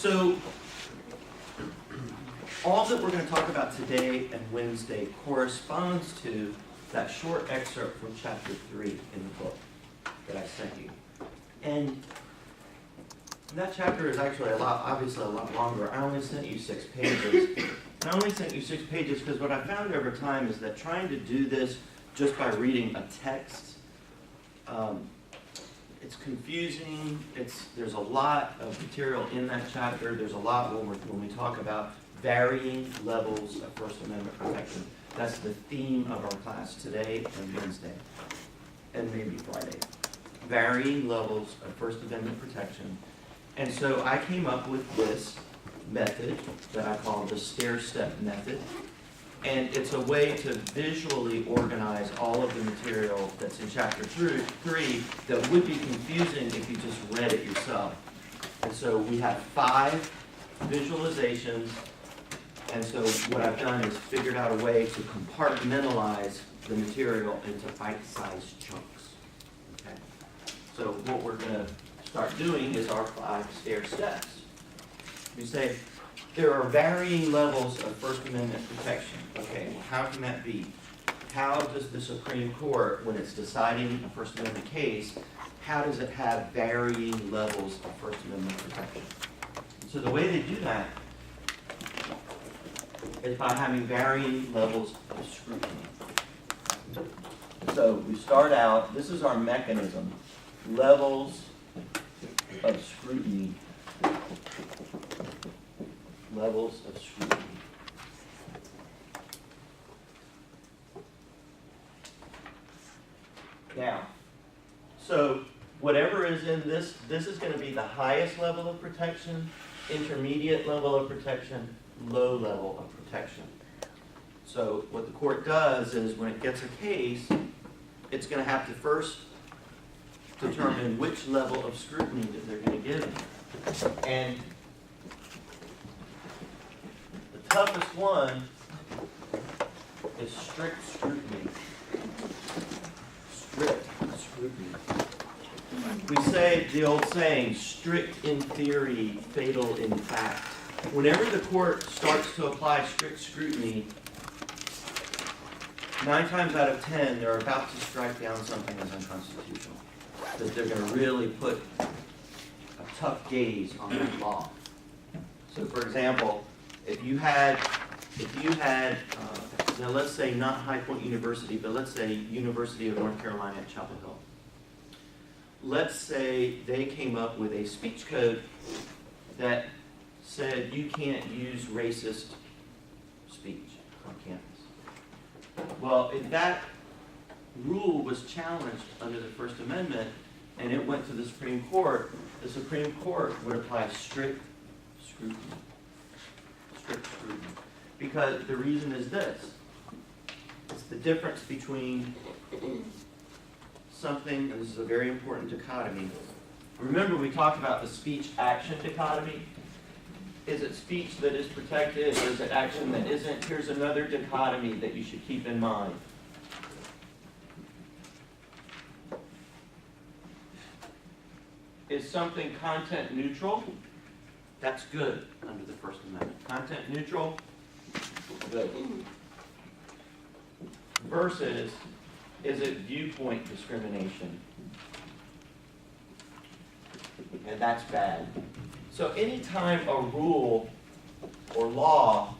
So, all that we're going to talk about today and Wednesday corresponds to that short excerpt from chapter 3 in the book that I sent you. And that chapter is actually obviously a lot longer. I only sent you 6 pages. And I only sent you 6 pages because what I found over time is that trying to do this just by reading a text, it's confusing. There's a lot of material in that chapter. There's a lot when we talk about varying levels of First Amendment protection. That's the theme of our class today and Wednesday, and maybe Friday. Varying levels of First Amendment protection. And so I came up with this method that I call the stair-step method. And it's a way to visually organize all of the material that's in chapter 3 that would be confusing if you just read it yourself. And so we have 5 visualizations. And so what I've done is figured out a way to compartmentalize the material into bite-sized chunks. Okay? So what we're going to start doing is our 5 stair steps. We say there are varying levels of First Amendment protection. Okay, well, how can that be? How does the Supreme Court, when it's deciding a First Amendment case, how does it have varying levels of First Amendment protection? So the way they do that is by having varying levels of scrutiny. So we start out, this is our mechanism, levels of scrutiny. Levels of scrutiny. Now, so whatever is in this is going to be the highest level of protection, intermediate level of protection, low level of protection. So what the court does is when it gets a case, it's going to have to first determine which level of scrutiny that they're going to give it. And the toughest one is strict scrutiny. Strict scrutiny. We say the old saying, strict in theory, fatal in fact. Whenever the court starts to apply strict scrutiny, 9 times out of 10, they're about to strike down something as unconstitutional. That they're going to really put a tough gaze on that law. So, for example, if you had, now let's say not High Point University, but let's say University of North Carolina at Chapel Hill. Let's say they came up with a speech code that said you can't use racist speech on campus. Well, if that rule was challenged under the First Amendment and it went to the Supreme Court would apply strict scrutiny. Strict scrutiny. Because the reason is this. It's the difference between something, and this is a very important dichotomy. Remember we talked about the speech-action dichotomy? Is it speech that is protected, or is it action that isn't? Here's another dichotomy that you should keep in mind. Is something content neutral? That's good under the First Amendment. Content neutral? Good. Versus, is it viewpoint discrimination? And that's bad. So anytime a rule or law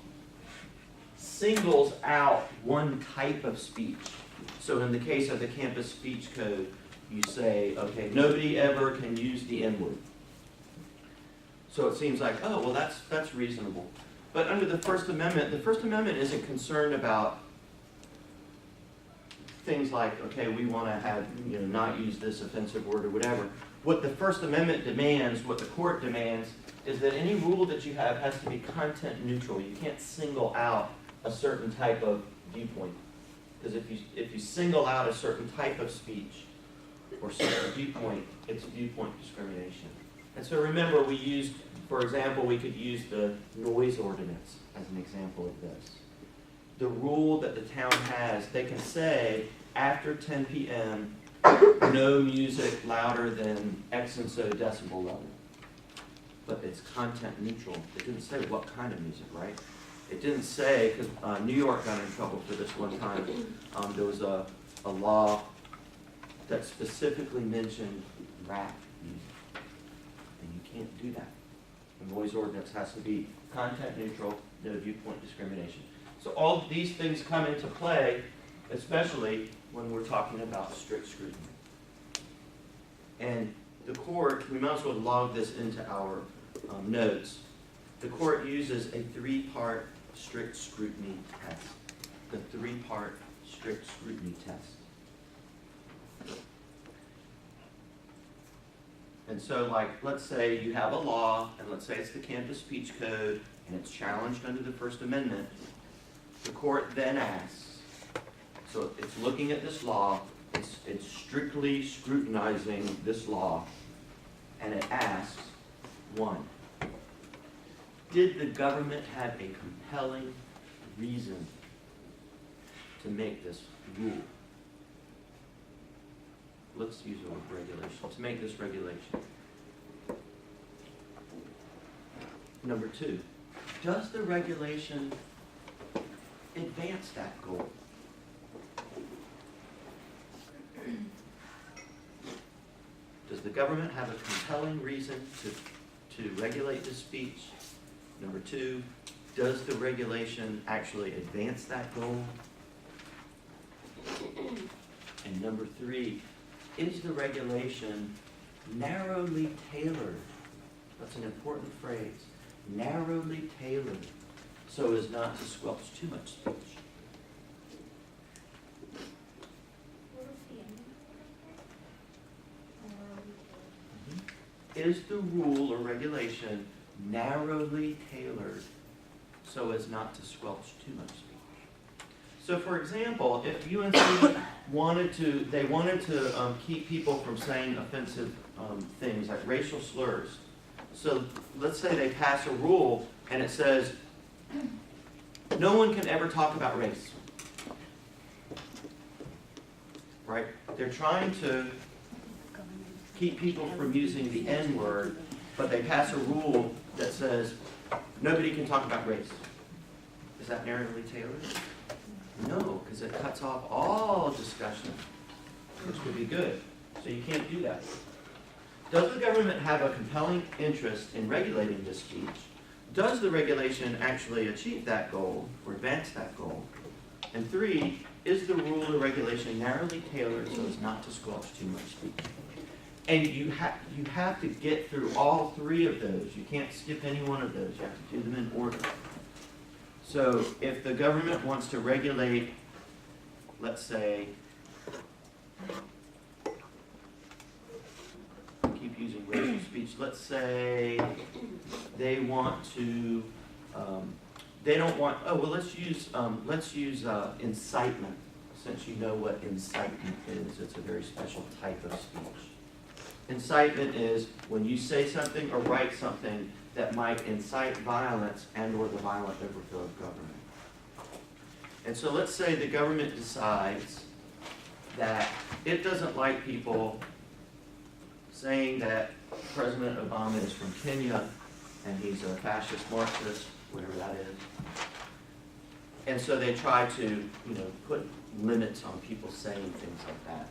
singles out one type of speech, so in the case of the campus speech code, you say, okay, nobody ever can use the N-word. So it seems like, oh, well, that's reasonable. But under the First Amendment isn't concerned about things like, okay, we want to have, not use this offensive word or whatever. What the First Amendment demands, what the court demands, is that any rule that you have has to be content neutral. You can't single out a certain type of viewpoint. Because if you single out a certain type of speech or certain viewpoint, it's viewpoint discrimination. And so remember, for example, we could use the noise ordinance as an example of this. The rule that the town has, they can say after 10 p.m., no music louder than X and so decibel level. but it's content neutral. It didn't say what kind of music, right? It didn't say, because New York got in trouble for this one time. There was a law that specifically mentioned rap music. And you can't do that. The noise ordinance has to be content neutral, no viewpoint discrimination. So all of these things come into play, especially when we're talking about strict scrutiny. And the court, we might as well log this into our notes. The court uses a three-part strict scrutiny test. The three-part strict scrutiny test. And so, like, let's say you have a law, and let's say it's the campus speech code, and it's challenged under the First Amendment. The court then asks, so it's looking at this law, it's strictly scrutinizing this law, and it asks, one, did the government have a compelling reason to make this rule? Let's use the word regulation, to make this regulation. Number two, does the regulation advance that goal? Does the government have a compelling reason to regulate this speech? Number two, does the regulation actually advance that goal? And number three, is the regulation narrowly tailored? That's an important phrase. Narrowly tailored, so as not to squelch too much speech. Is the rule or regulation narrowly tailored so as not to squelch too much speech? So, for example, if UNC wanted to keep people from saying offensive things like racial slurs, so let's say they pass a rule and it says no one can ever talk about race, right? They're trying to keep people from using the N-word, but they pass a rule that says nobody can talk about race. Is that narrowly tailored? No, because it cuts off all discussion, which would be good. So you can't do that. Does the government have a compelling interest in regulating this speech? Does the regulation actually achieve that goal or advance that goal? And three, is the rule or regulation narrowly tailored so as not to squelch too much speech? And you have to get through all three of those. You can't skip any one of those. You have to do them in order. So if the government wants to regulate, let's say, keep using racial speech, let's say they want to, they don't want, oh, well, let's use incitement, since you know what incitement is. It's a very special type of speech. Incitement is when you say something or write something that might incite violence and or the violent overthrow of government. And so let's say the government decides that it doesn't like people saying that President Obama is from Kenya and he's a fascist Marxist, whatever that is. And so they try to, put limits on people saying things like that.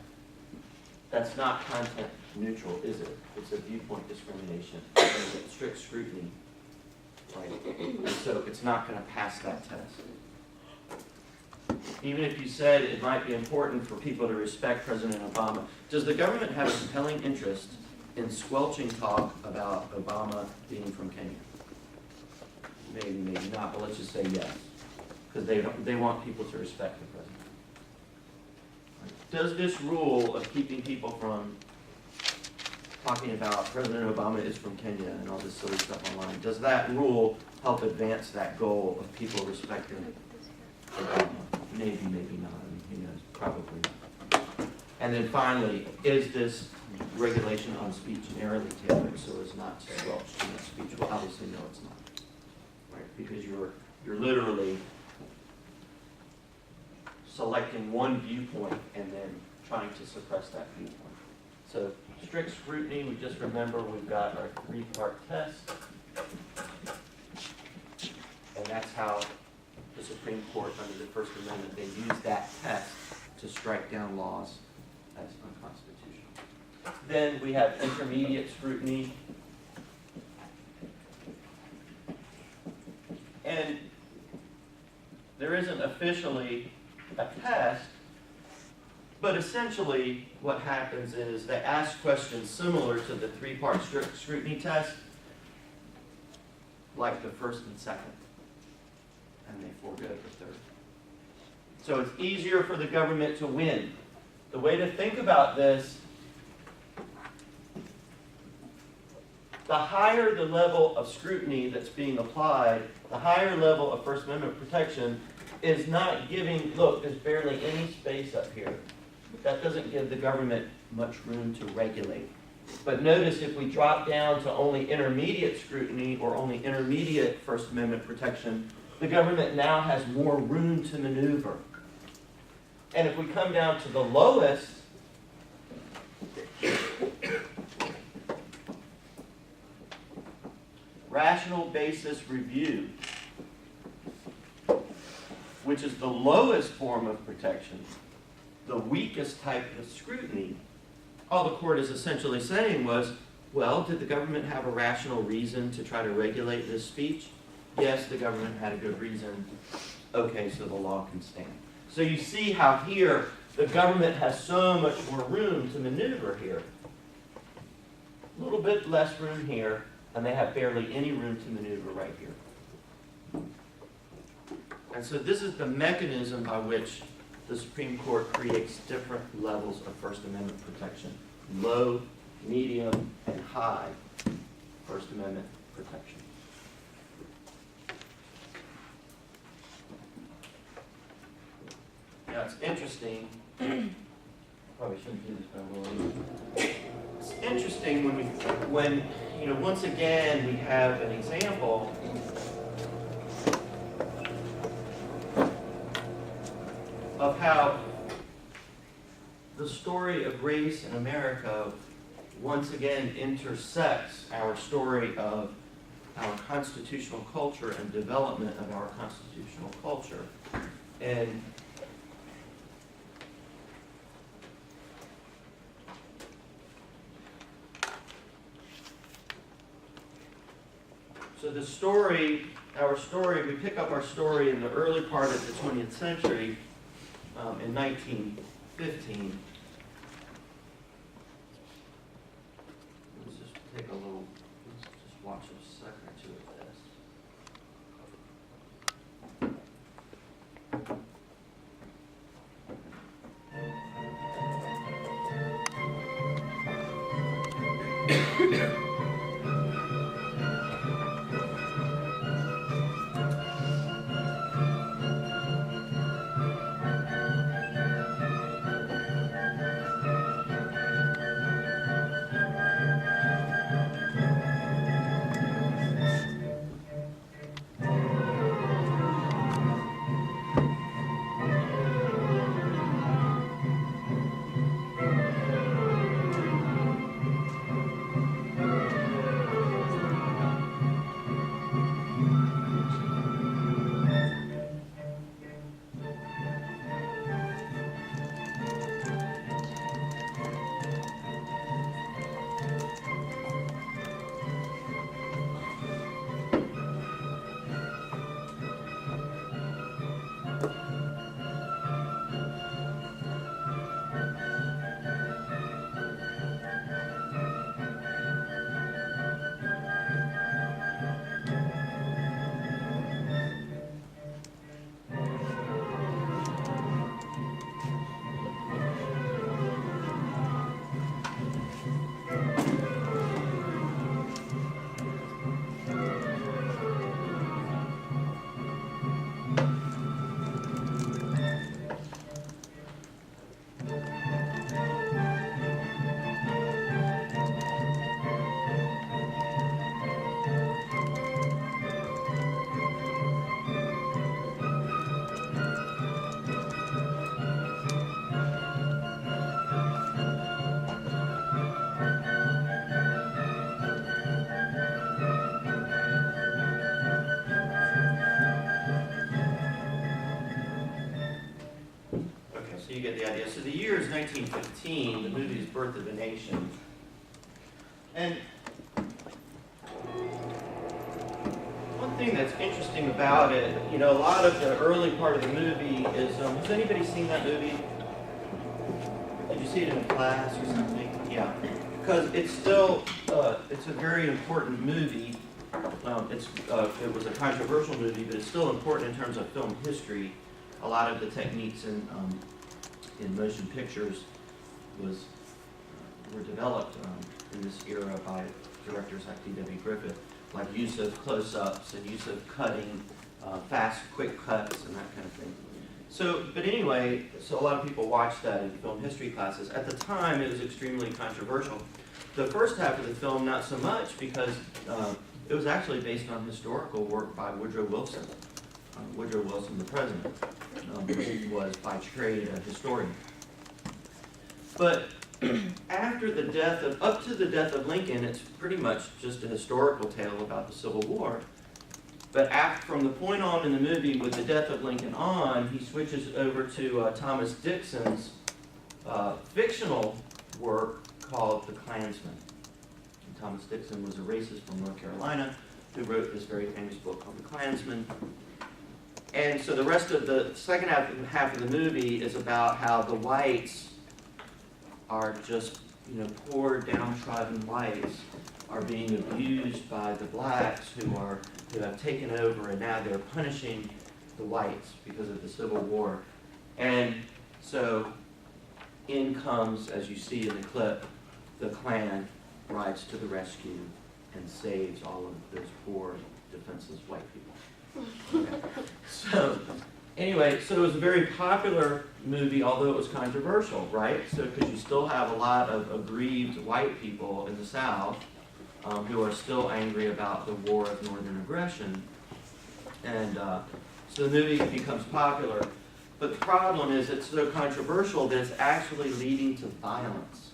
That's not content neutral, is it? It's a viewpoint discrimination. It's strict scrutiny, right? And so it's not going to pass that test. Even if you said it might be important for people to respect President Obama, does the government have a compelling interest in squelching talk about Obama being from Kenya? Maybe, maybe not, but let's just say yes, because they want people to respect the president. Does this rule of keeping people from talking about President Obama is from Kenya and all this silly stuff online, does that rule help advance that goal of people respecting Obama? Maybe, maybe not. I mean, who knows? Probably not. And then finally, is this regulation on speech narrowly tailored so as not to squelch too much speech? Well, obviously, no, it's not. Right? Because you're literally selecting one viewpoint and then trying to suppress that viewpoint. So strict scrutiny, we just remember we've got our three-part test. that's how the Supreme Court, under the First Amendment, they used that test to strike down laws as unconstitutional. Then we have intermediate scrutiny. And there isn't officially a test, but essentially what happens is they ask questions similar to the three-part scrutiny test, like the first and second, and they forego the third. So it's easier for the government to win. The way to think about this, the higher the level of scrutiny that's being applied, the higher level of First Amendment protection is not giving, look, there's barely any space up here. That doesn't give the government much room to regulate. But notice if we drop down to only intermediate scrutiny or only intermediate First Amendment protection, the government now has more room to maneuver. And if we come down to the lowest, rational basis review, which is the lowest form of protection, the weakest type of scrutiny, all the court is essentially saying was, well, did the government have a rational reason to try to regulate this speech? Yes, the government had a good reason. Okay, so the law can stand. So you see how here the government has so much more room to maneuver here. A little bit less room here, and they have barely any room to maneuver right here. And so this is the mechanism by which the Supreme Court creates different levels of First Amendment protection. Low, medium, and high First Amendment protection. Now it's interesting, probably shouldn't do this, but I will. It's interesting when once again we have an example of how the story of race in America once again intersects our story of our constitutional culture and development of our constitutional culture. And so the story, we pick up our story in the early part of the 20th century, in 1915. Let's just take a little, let's just watch a second or two of this. year is 1915. The movie is Birth of a Nation. And one thing that's interesting about it, you know, a lot of the early part of the movie is, has anybody seen that movie? Did you see it in class or something? Yeah. Because it's still, it's a very important movie. It was a controversial movie, but it's still important in terms of film history. A lot of the techniques in motion pictures were developed in this era by directors like D.W. Griffith, like use of close-ups and use of cutting, fast, quick cuts and that kind of thing. So, but anyway, so a lot of people watched that in film history classes. At the time, it was extremely controversial. The first half of the film, not so much, because it was actually based on historical work by Woodrow Wilson. Woodrow Wilson, the president, who was by trade a historian. But after the death of, up to the death of Lincoln, it's pretty much just a historical tale about the Civil War. But from the point on in the movie, with the death of Lincoln on, he switches over to Thomas Dixon's fictional work called The Klansman. And Thomas Dixon was a racist from North Carolina who wrote this very famous book called The Klansman. And so the rest of the second half of the movie is about how the whites are just, you know, poor, downtrodden whites are being abused by the blacks who have taken over, and now they're punishing the whites because of the Civil War. And so in comes, as you see in the clip, the Klan rides to the rescue and saves all of those poor, defenseless white people. Okay. So anyway, so it was a very popular movie, although it was controversial, right? So because you still have a lot of aggrieved white people in the South who are still angry about the war of Northern aggression. And so the movie becomes popular. But the problem is it's so controversial that it's actually leading to violence.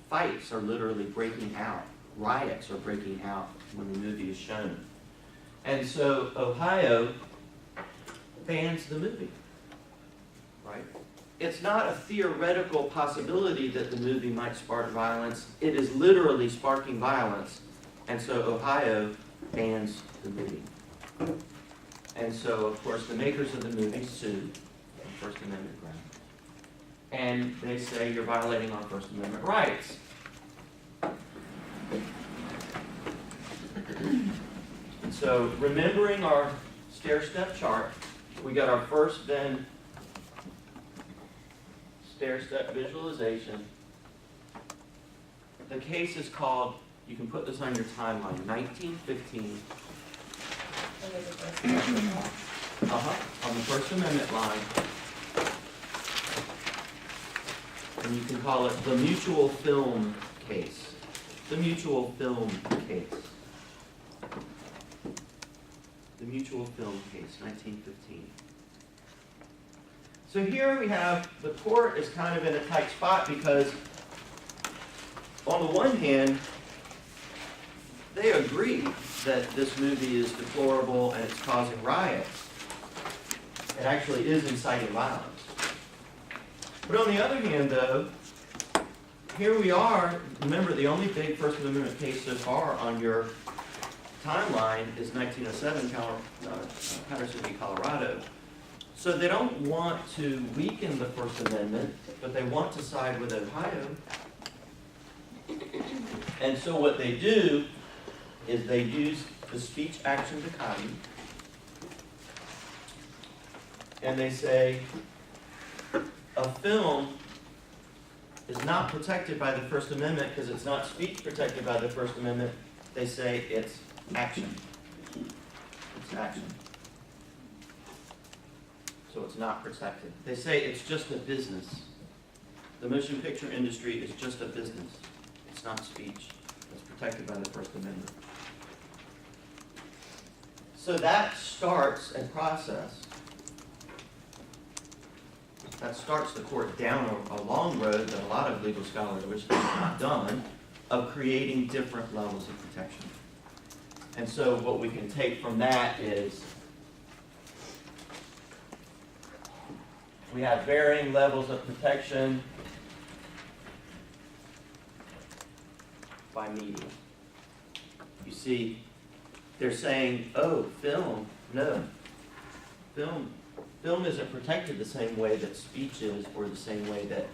Fights are literally breaking out. Riots are breaking out when the movie is shown. And so Ohio bans the movie, right? It's not a theoretical possibility that the movie might spark violence. It is literally sparking violence. And so Ohio bans the movie. And so, of course, the makers of the movie sue on First Amendment grounds. And they say you're violating our First Amendment rights. And so, remembering our stair-step chart, we got our first then stair-step visualization. The case is called, you can put this on your timeline, 1915. On the First Amendment line. And you can call it the mutual film case. The mutual film case. The mutual film case, 1915. So here we have, the court is kind of in a tight spot because on the one hand, they agree that this movie is deplorable and it's causing riots. It actually is inciting violence. But on the other hand, though, here we are. Remember, the only big First Amendment case so far on your timeline is 1907, Patterson v. Colorado. So they don't want to weaken the First Amendment, but they want to side with Ohio. And so what they do is they use the speech action dichotomy, and they say a film is not protected by the First Amendment because it's not speech protected by the First Amendment. They say it's action. It's action. So it's not protected. They say it's just a business. The motion picture industry is just a business. It's not speech. It's protected by the First Amendment. So that starts a process. That starts the court down a long road that a lot of legal scholars wish they had not done, of creating different levels of protection. And so what we can take from that is we have varying levels of protection by medium. You see, they're saying, oh, film, no. Film isn't protected the same way that speech is, or the same way that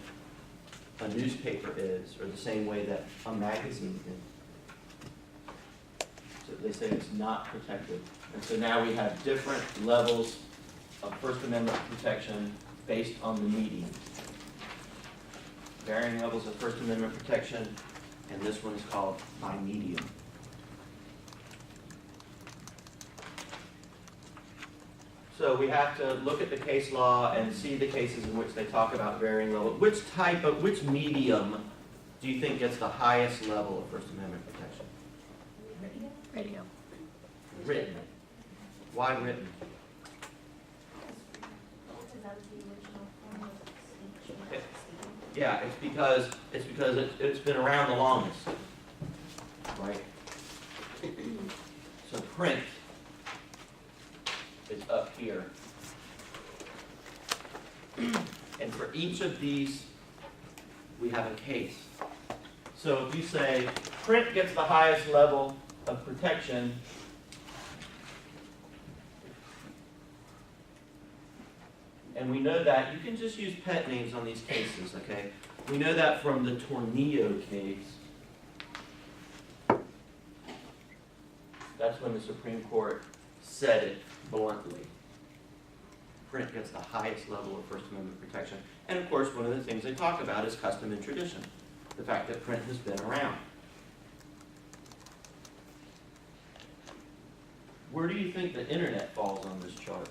a newspaper is, or the same way that a magazine is. So they say it's not protected. And so now we have different levels of First Amendment protection based on the medium. Varying levels of First Amendment protection, and this one is called by medium. So we have to look at the case law and see the cases in which they talk about varying levels. Which medium do you think gets the highest level of First Amendment protection? Radio. Written. Why written? Yeah, it's because it's been around the longest, right? So print is up here. And for each of these, we have a case. So if you say print gets the highest level of protection, and we know that, you can just use pet names on these cases, okay? We know that from the Tornillo case. That's when the Supreme Court said it bluntly. Print gets the highest level of First Amendment protection. And of course, one of the things they talk about is custom and tradition. The fact that print has been around. Where do you think the internet falls on this chart?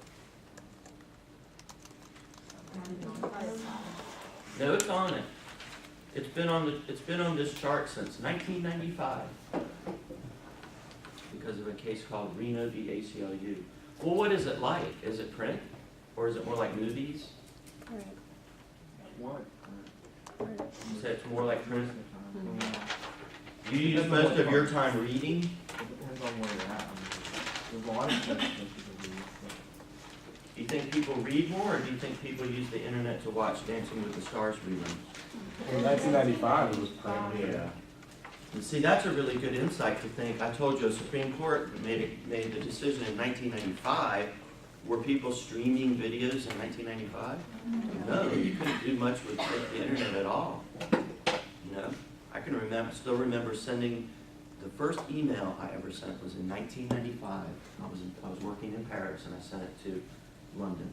No, it's on it. It's been on this chart since 1995 because of a case called Reno v. ACLU. Well, what is it like? Is it print, or is it more like movies? Right. What? You said it's more like print. You use most of your time reading. It depends on where you're at. There's a lot of stuff that people do. Do you think people read more, or do you think people use the internet to watch Dancing with the Stars reruns? In 1995, it was print. Yeah. And see, that's a really good insight to think. I told you, the Supreme Court made the decision in 1995. Were people streaming videos in 1995? No, you couldn't do much with the internet at all. You know, I still remember sending, the first email I ever sent was in 1995. I was working in Paris, and I sent it to London.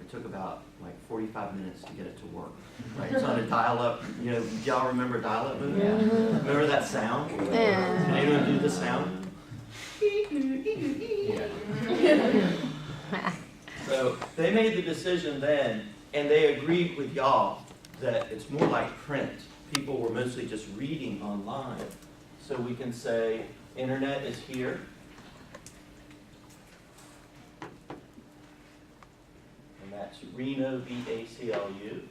It took about like 45 minutes to get it to work. Right? It's on a dial-up. You know, y'all remember dial-up movies? Yeah. Remember that sound? Yeah. Can anyone do the sound? So they made the decision then, and they agreed with y'all that it's more like print. People were mostly just reading online. So we can say internet is here. And that's Reno v. ACLU.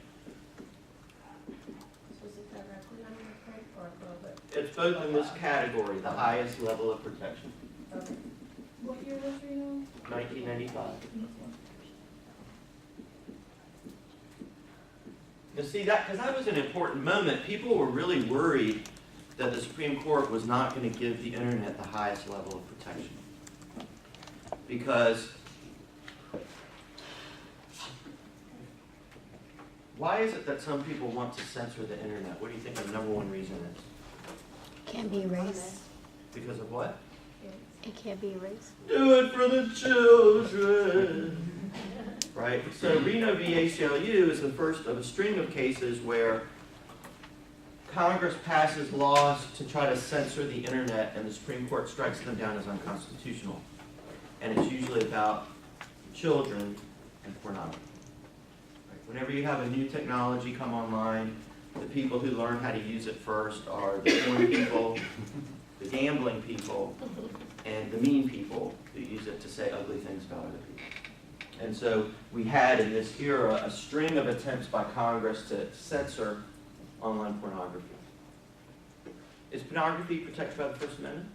So is it directly under print or above it? It's both in this category, the highest level of protection, Okay. What year was Reno? 1995. Now see, because that was an important moment. People were really worried that the Supreme Court was not going to give the internet the highest level of protection. Because why is it that some people want to censor the internet? What do you think the number one reason is? Can't be erased. Because of what? It can't be erased. Do it for the children. Right? So Reno v. ACLU is the first of a string of cases where Congress passes laws to try to censor the internet, and the Supreme Court strikes them down as unconstitutional. And it's usually about children and pornography. Right? Whenever you have a new technology come online, the people who learn how to use it first are the porn people, the gambling people, and the mean people who use it to say ugly things about other people. And so we had in this era a string of attempts by Congress to censor online pornography. Is pornography protected by the First Amendment?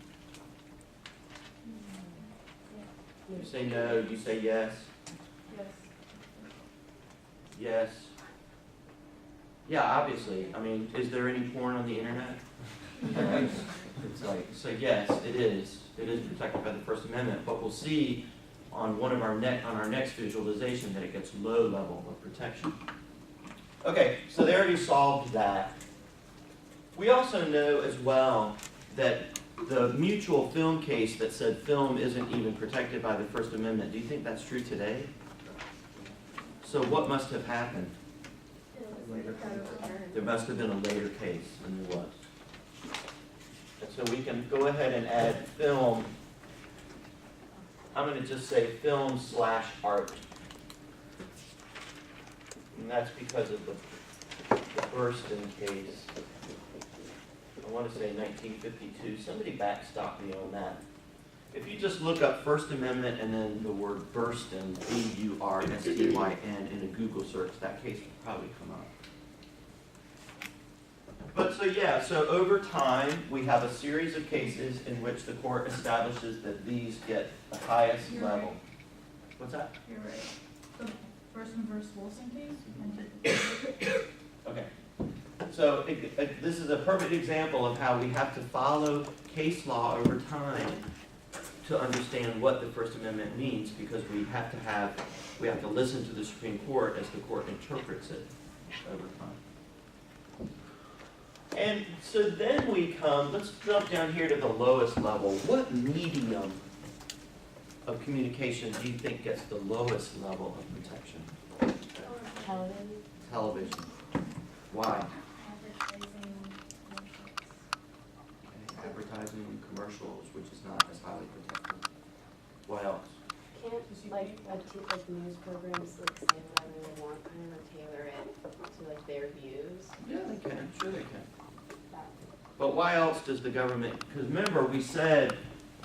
You say no, you say yes. Yes. Yes. Yeah, obviously. I mean, is there any porn on the internet? It's like, so yes, it is. It is protected by the First Amendment, but we'll see on one of our on our next visualization that it gets low level of protection. Okay, so they already solved that. We also know as well that the mutual film case that said film isn't even protected by the First Amendment, do you think that's true today? So what must have happened? There must have been a later case, and there was. And so we can go ahead and add film. I'm going to just say film/art. And that's because of the Burston case. I want to say 1952. Somebody backstop me on that. If you just look up First Amendment and then the word Burston, B-U-R-S-T-Y-N, in a Google search, that case will probably come up. But so yeah, so over time, we have a series of cases in which the court establishes that these get the highest You're level. right. What's that? You're right. The Burston versus Wilson case? Okay. So this is a perfect example of how we have to follow case law over time to understand what the First Amendment means, because we have to listen to the Supreme Court as the court interprets it over time. And so then we come, let's jump down here to the lowest level. What medium of communication do you think gets the lowest level of protection? Television. Television. Why? Advertising and commercials, which is not as highly protected. What else? Can't, like news programs, like, say whatever they want, kind of tailor it to, like, their views? Yeah, they can. Sure they can. But why else does the government, because remember we said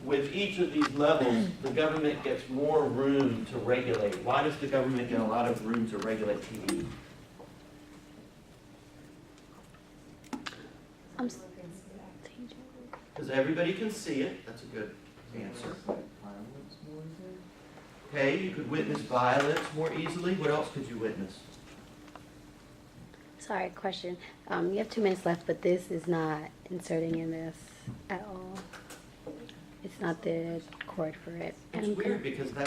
with each of these levels, the government gets more room to regulate. Why does the government get a lot of room to regulate TV? Because everybody can see it. That's a good answer. Okay, you could witness violence more easily. What else could you witness? Sorry, question. You have 2 minutes left, but this is not inserting in this at all. It's not the chord for it. It's weird because that